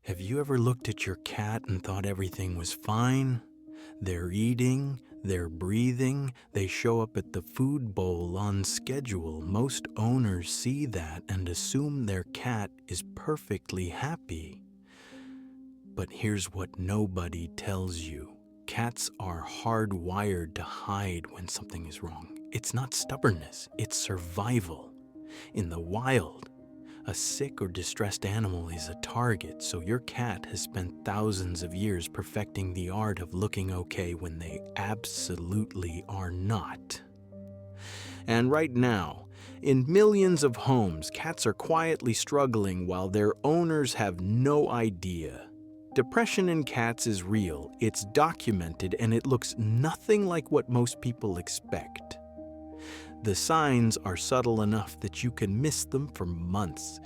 Have you ever looked at your cat and thought everything was fine? They're eating, they're breathing, they show up at the food bowl on schedule. Most owners see that and assume their cat is perfectly happy. But here's what nobody tells you. Cats are hardwired to hide when something is wrong. It's not stubbornness, it's survival. In the wild, a sick or distressed animal is a target, so your cat has spent thousands of years perfecting the art of looking okay when they absolutely are not. And right now, in millions of homes, cats are quietly struggling while their owners have no idea. Depression in cats is real, it's documented, and it looks nothing like what most people expect. The signs are subtle enough that you can miss them for months,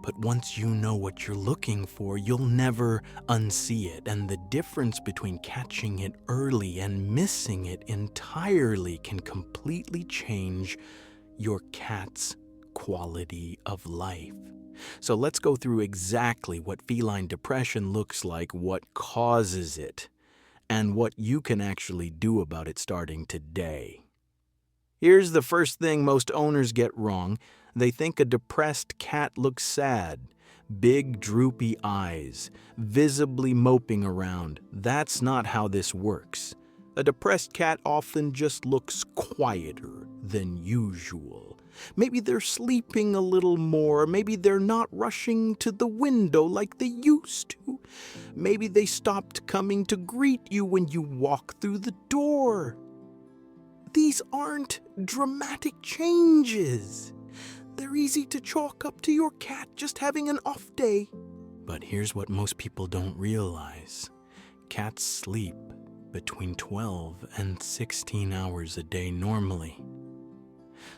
but once you know what you're looking for, you'll never unsee it, and the difference between catching it early and missing it entirely can completely change your cat's quality of life. So let's go through exactly what feline depression looks like, what causes it, and what you can actually do about it starting today. Here's the first thing most owners get wrong. They think a depressed cat looks sad. Big, droopy eyes, visibly moping around. That's not how this works. A depressed cat often just looks quieter than usual. Maybe they're sleeping a little more. Maybe they're not rushing to the window like they used to. Maybe they stopped coming to greet you when you walk through the door. These aren't dramatic changes. They're easy to chalk up to your cat just having an off day. But here's what most people don't realize. Cats sleep between 12 and 16 hours a day normally.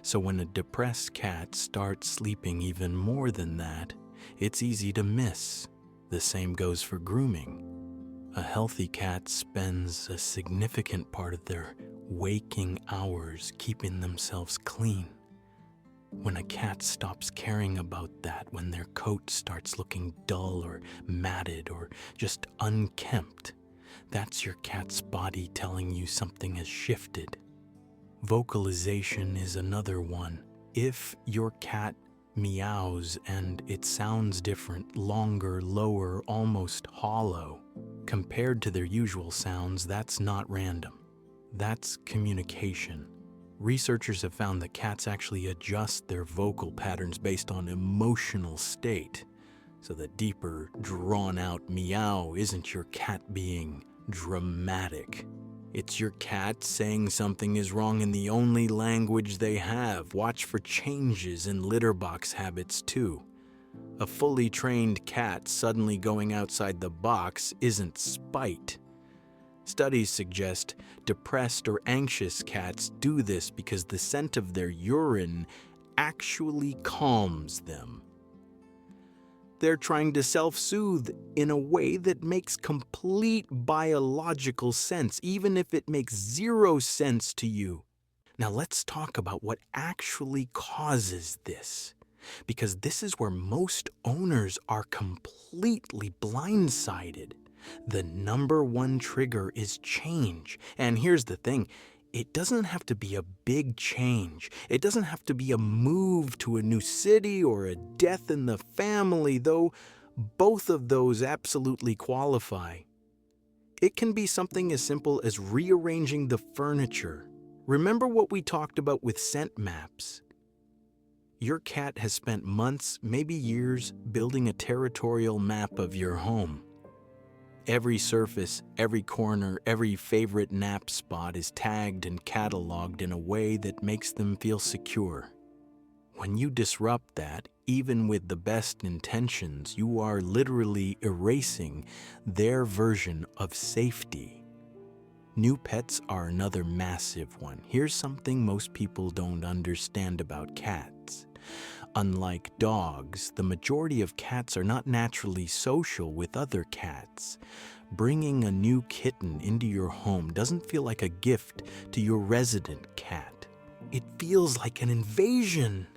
So when a depressed cat starts sleeping even more than that, it's easy to miss. The same goes for grooming. A healthy cat spends a significant part of their waking hours keeping themselves clean. When a cat stops caring about that, when their coat starts looking dull or matted or just unkempt, that's your cat's body telling you something has shifted. Vocalization is another one. If your cat meows and it sounds different, longer, lower, almost hollow, compared to their usual sounds, that's not random. That's communication. Researchers have found that cats actually adjust their vocal patterns based on emotional state. So the deeper, drawn-out meow isn't your cat being dramatic. It's your cat saying something is wrong in the only language they have. Watch for changes in litter box habits too. A fully trained cat suddenly going outside the box isn't spite. Studies suggest depressed or anxious cats do this because the scent of their urine actually calms them. They're trying to self-soothe in a way that makes complete biological sense, even if it makes zero sense to you. Now let's talk about what actually causes this, because this is where most owners are completely blindsided. The number one trigger is change. And here's the thing, it doesn't have to be a big change. It doesn't have to be a move to a new city or a death in the family, though both of those absolutely qualify. It can be something as simple as rearranging the furniture. Remember what we talked about with scent maps? Your cat has spent months, maybe years, building a territorial map of your home. Every surface, every corner, every favorite nap spot is tagged and cataloged in a way that makes them feel secure. When you disrupt that, even with the best intentions, you are literally erasing their version of safety. New pets are another massive one. Here's something most people don't understand about cats. Unlike dogs, the majority of cats are not naturally social with other cats. Bringing a new kitten into your home doesn't feel like a gift to your resident cat. It feels like an invasion.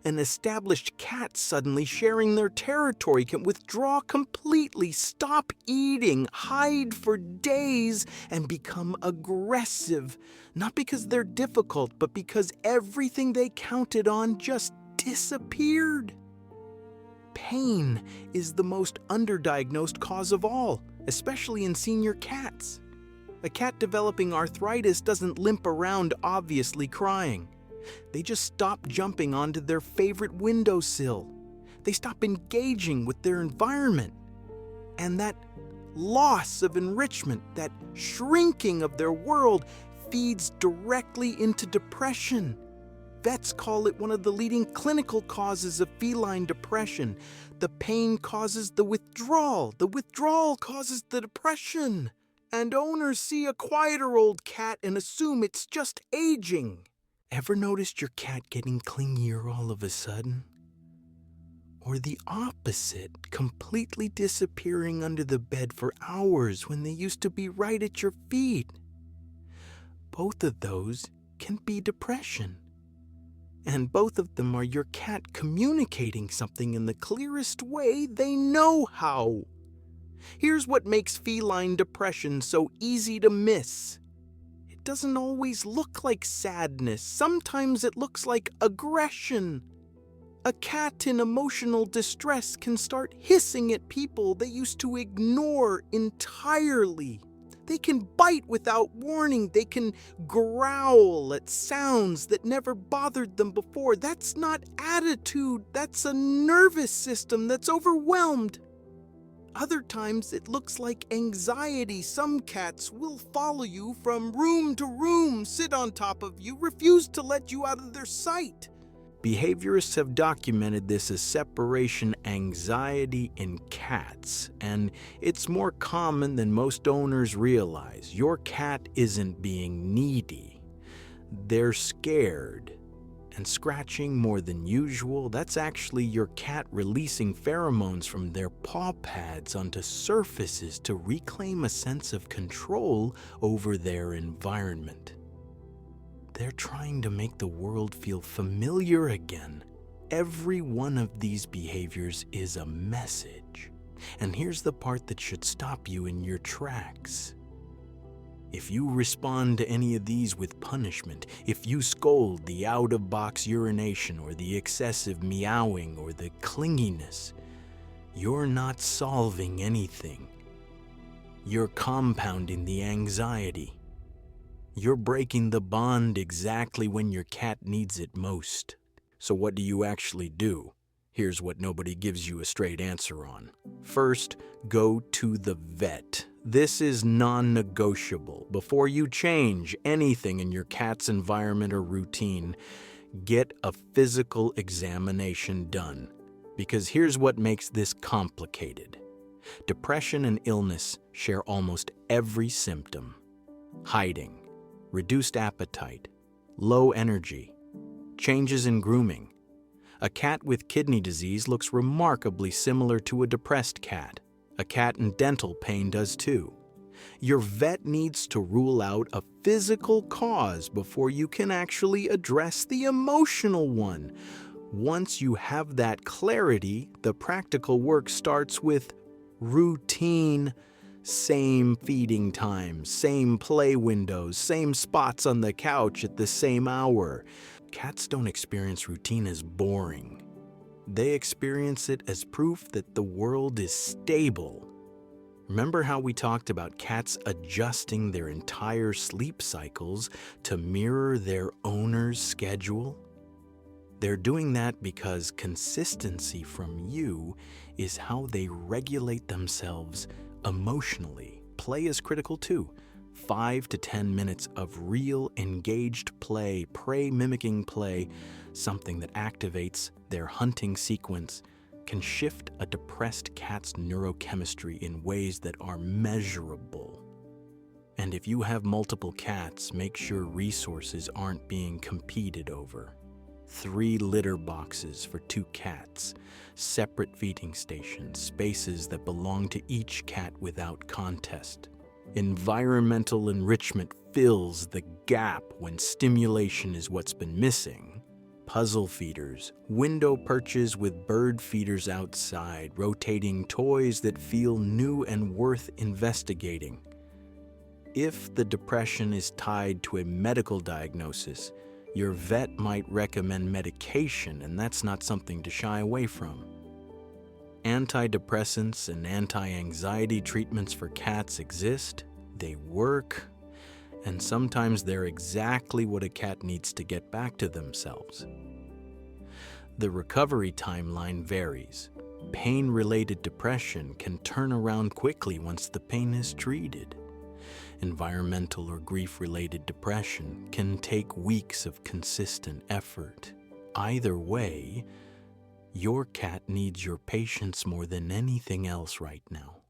An established cat suddenly sharing their territory can withdraw completely, stop eating, hide for days, and become aggressive. Not because they're difficult, but because everything they counted on just disappeared. Pain is the most underdiagnosed cause of all, especially in senior cats. A cat developing arthritis doesn't limp around obviously crying. They just stop jumping onto their favorite windowsill. They stop engaging with their environment. And that loss of enrichment, that shrinking of their world, feeds directly into depression. Vets call it one of the leading clinical causes of feline depression. The pain causes the withdrawal causes the depression. And owners see a quieter old cat and assume it's just aging. Ever noticed your cat getting clingier all of a sudden? Or the opposite, completely disappearing under the bed for hours when they used to be right at your feet? Both of those can be depression. And both of them are your cat communicating something in the clearest way they know how. Here's what makes feline depression so easy to miss. It doesn't always look like sadness. Sometimes it looks like aggression. A cat in emotional distress can start hissing at people they used to ignore entirely. They can bite without warning. They can growl at sounds that never bothered them before. That's not attitude. That's a nervous system that's overwhelmed. Other times it looks like anxiety. Some cats will follow you from room to room, sit on top of you, refuse to let you out of their sight. Behaviorists have documented this as separation anxiety in cats, and it's more common than most owners realize. Your cat isn't being needy. They're scared. And scratching more than usual, that's actually your cat releasing pheromones from their paw pads onto surfaces to reclaim a sense of control over their environment. They're trying to make the world feel familiar again. Every one of these behaviors is a message. And here's the part that should stop you in your tracks. If you respond to any of these with punishment, if you scold the out-of-box urination or the excessive meowing or the clinginess, you're not solving anything. You're compounding the anxiety. You're breaking the bond exactly when your cat needs it most. So what do you actually do? Here's what nobody gives you a straight answer on. First, go to the vet. This is non-negotiable. Before you change anything in your cat's environment or routine, get a physical examination done. Because here's what makes this complicated. Depression and illness share almost every symptom. Hiding, reduced appetite, low energy, changes in grooming. A cat with kidney disease looks remarkably similar to a depressed cat. A cat in dental pain does too. Your vet needs to rule out a physical cause before you can actually address the emotional one. Once you have that clarity, the practical work starts with routine. Same feeding times, same play windows, same spots on the couch at the same hour. Cats don't experience routine as boring. They experience it as proof that the world is stable. Remember how we talked about cats adjusting their entire sleep cycles to mirror their owner's schedule? They're doing that because consistency from you is how they regulate themselves emotionally. Play is critical too. 5 to 10 minutes of real engaged play, prey mimicking play, something that activates their hunting sequence, can shift a depressed cat's neurochemistry in ways that are measurable. And if you have multiple cats, make sure resources aren't being competed over. 3 litter boxes for 2 cats, separate feeding stations, spaces that belong to each cat without contest. Environmental enrichment fills the gap when stimulation is what's been missing. puzzle feeders, window perches with bird feeders outside, rotating toys that feel new and worth investigating. If the depression is tied to a medical diagnosis, your vet might recommend medication, and that's not something to shy away from. Antidepressants and anti-anxiety treatments for cats exist, they work, and sometimes they're exactly what a cat needs to get back to themselves. The recovery timeline varies. Pain-related depression can turn around quickly once the pain is treated. Environmental or grief-related depression can take weeks of consistent effort. Either way, your cat needs your patience more than anything else right now.